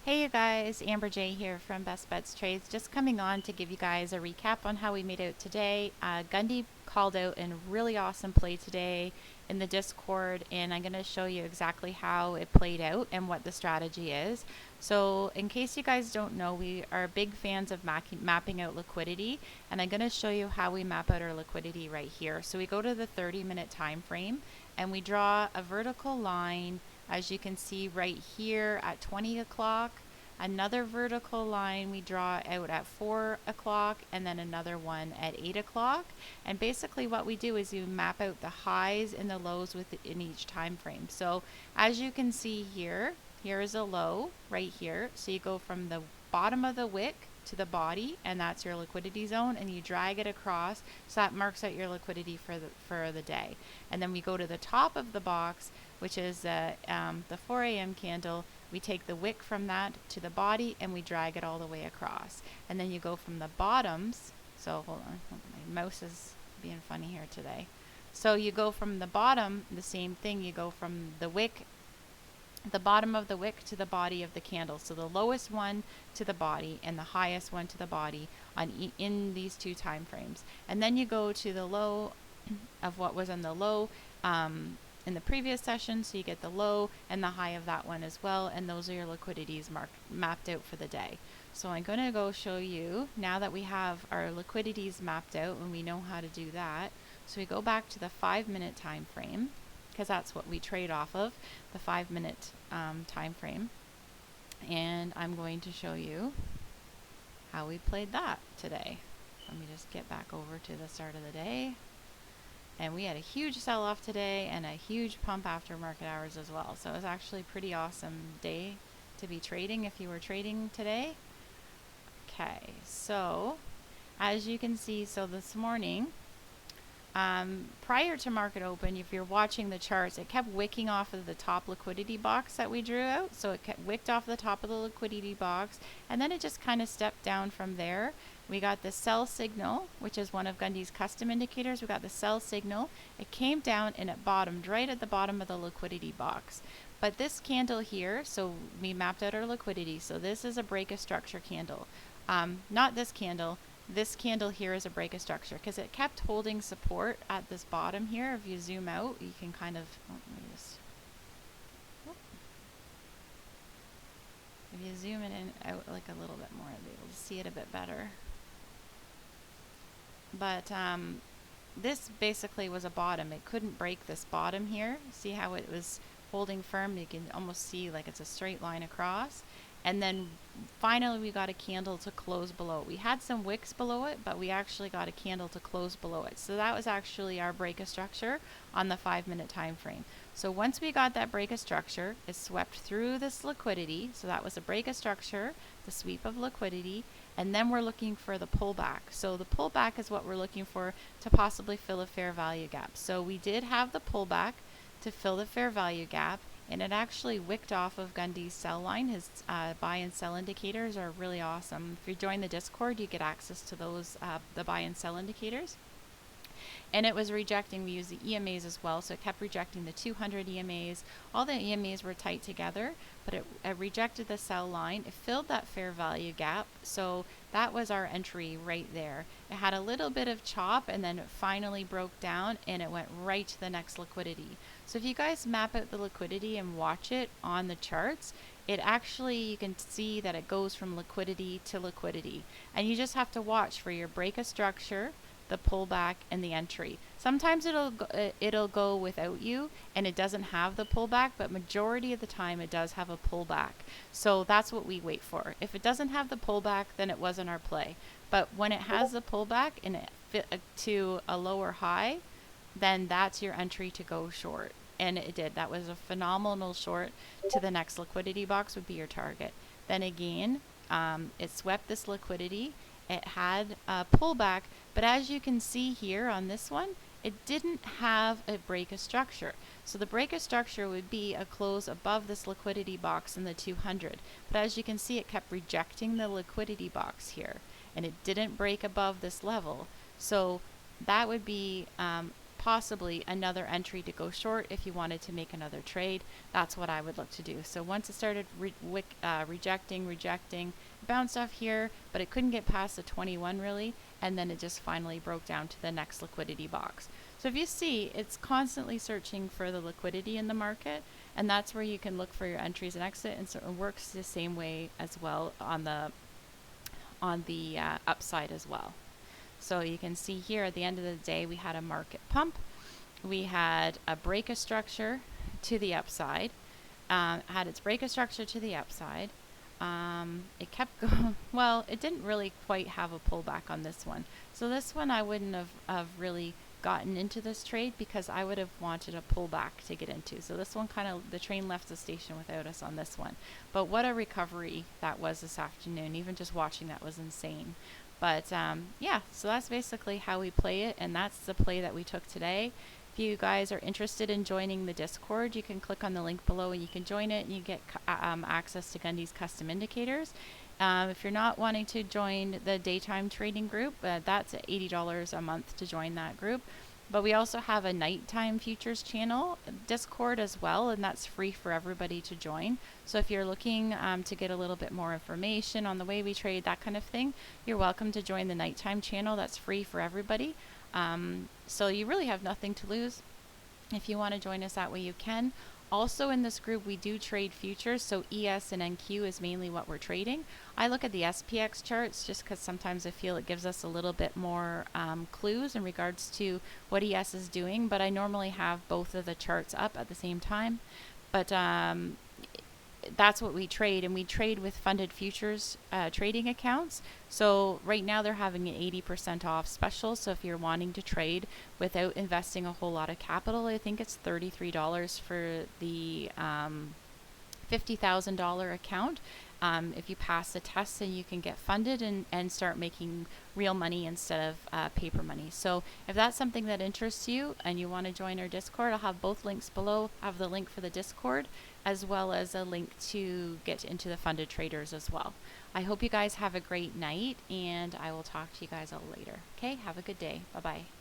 Hey you guys, Amber J here from Best Bets Trades, just coming on to give you guys a recap on how we made out today. Gundy called out a really awesome play today in the Discord, and I'm going to show you exactly how it played out and what the strategy is. So in case you guys don't know, we are big fans of mapping out liquidity, and I'm going to show you how we map out our liquidity right here. So we go to the 30-minute time frame and we draw a vertical line, as you can see right here at 20 o'clock, another vertical line we draw out at 4 o'clock, and then another one at 8 o'clock. And basically what we do is you map out the highs and the lows within each time frame. So as you can see here, here is a low right here. So you go from the bottom of the wick to the body, and that's your liquidity zone, and you drag it across, so that marks out your liquidity for the day. And then we go to the top of the box, which is the 4 a.m. candle. We take the wick from that to the body and we drag it all the way across. And then you go from the bottoms. So hold on, my mouse is being funny here today. So you go from the bottom, the same thing. You go from the wick, the bottom of the wick to the body of the candle. So the lowest one to the body and the highest one to the body in these two time frames. And then you go to the low of what was on the low in the previous session, so you get the low and the high of that one as well, and those are your liquidities mapped out for the day. So I'm going to go show you, now that we have our liquidities mapped out and we know how to do that. So we go back to the 5-minute time frame, because that's what we trade off of, the 5-minute time frame. And I'm going to show you how we played that today. Let me just get back over to the start of the day. And we had a huge sell-off today and a huge pump after market hours as well. So it was actually a pretty awesome day to be trading if you were trading today. Okay, so as you can see, so this morning, prior to market open, if you're watching the charts, it kept wicking off of the top liquidity box that we drew out. So it kept wicked off the top of the liquidity box, and then it just kind of stepped down from there. We got the sell signal, which is one of Gundy's custom indicators. We got the sell signal. It came down and it bottomed right at the bottom of the liquidity box. But this candle here, so we mapped out our liquidity. So this is a break of structure candle. Not this candle. This candle here is a break of structure because it kept holding support at this bottom here. If you zoom out, you can kind of, if you zoom it in out like a little bit more, you'll be able to see it a bit better. But this basically was a bottom. It couldn't break this bottom here. See how it was holding firm? You can almost see like it's a straight line across. And then finally we got a candle to close below it. We had some wicks below it, but we actually got a candle to close below it. So that was actually our break of structure on the 5-minute time frame. So once we got that break of structure, it swept through this liquidity. So that was a break of structure, the sweep of liquidity, and then we're looking for the pullback. So the pullback is what we're looking for to possibly fill a fair value gap. So we did have the pullback to fill the fair value gap, and it actually wicked off of Gundy's sell line. His buy and sell indicators are really awesome. If you join the Discord, you get access to those, the buy and sell indicators. And it was rejecting, we use the EMAs as well, so it kept rejecting the 200 EMAs. All the EMAs were tight together, but it rejected the sell line. It filled that fair value gap, so that was our entry right there. It had a little bit of chop, and then it finally broke down, and it went right to the next liquidity. So if you guys map out the liquidity and watch it on the charts, it actually, you can see that it goes from liquidity to liquidity. And you just have to watch for your break of structure, the pullback, and the entry. Sometimes it'll go without you and it doesn't have the pullback, but majority of the time it does have a pullback. So that's what we wait for. If it doesn't have the pullback, then it wasn't our play. But when it has the pullback and it fit to a lower high, then that's your entry to go short. And it did. That was a phenomenal short to the next liquidity box would be your target. Then again, it swept this liquidity. It had a pullback, but as you can see here on this one, it didn't have a break of structure. So the break of structure would be a close above this liquidity box in the 200. But as you can see, it kept rejecting the liquidity box here, and it didn't break above this level. So that would be possibly another entry to go short if you wanted to make another trade. That's what I would look to do. So once it started rejecting, it bounced off here, but it couldn't get past the 21 really, and then it just finally broke down to the next liquidity box. So if you see, it's constantly searching for the liquidity in the market, and that's where you can look for your entries and exit, and so it works the same way as well on the upside as well. So you can see here at the end of the day, we had a market pump. We had a break of structure to the upside. Had its break of structure to the upside. It kept going. Well, it didn't really quite have a pullback on this one. So this one I wouldn't have really gotten into this trade because I would have wanted a pullback to get into. So this one kind of, the train left the station without us on this one. But what a recovery that was this afternoon. Even just watching that was insane. But yeah, so that's basically how we play it, and that's the play that we took today. If you guys are interested in joining the Discord, you can click on the link below and you can join it, and you get access to Gundy's custom indicators. If you're not wanting to join the daytime trading group, that's at $80 a month to join that group. But we also have a nighttime futures channel Discord as well, and that's free for everybody to join. So if you're looking to get a little bit more information on the way we trade, that kind of thing, you're welcome to join the nighttime channel. That's free for everybody. So you really have nothing to lose. If you want to join us that way, you can. Also in this group, we do trade futures, so ES and NQ is mainly what we're trading. I look at the SPX charts just because sometimes I feel it gives us a little bit more clues in regards to what ES is doing, but I normally have both of the charts up at the same time. But that's what we trade, and we trade with funded futures trading accounts. So right now they're having an 80% off special, so if you're wanting to trade without investing a whole lot of capital, I think it's $33 for the $50,000 account. If you pass the test, then you can get funded and start making real money instead of paper money. So if that's something that interests you and you want to join our Discord, I'll have both links below. I have the link for the Discord as well as a link to get into the funded traders as well. I hope you guys have a great night, and I will talk to you guys all later. Okay, have a good day. Bye-bye.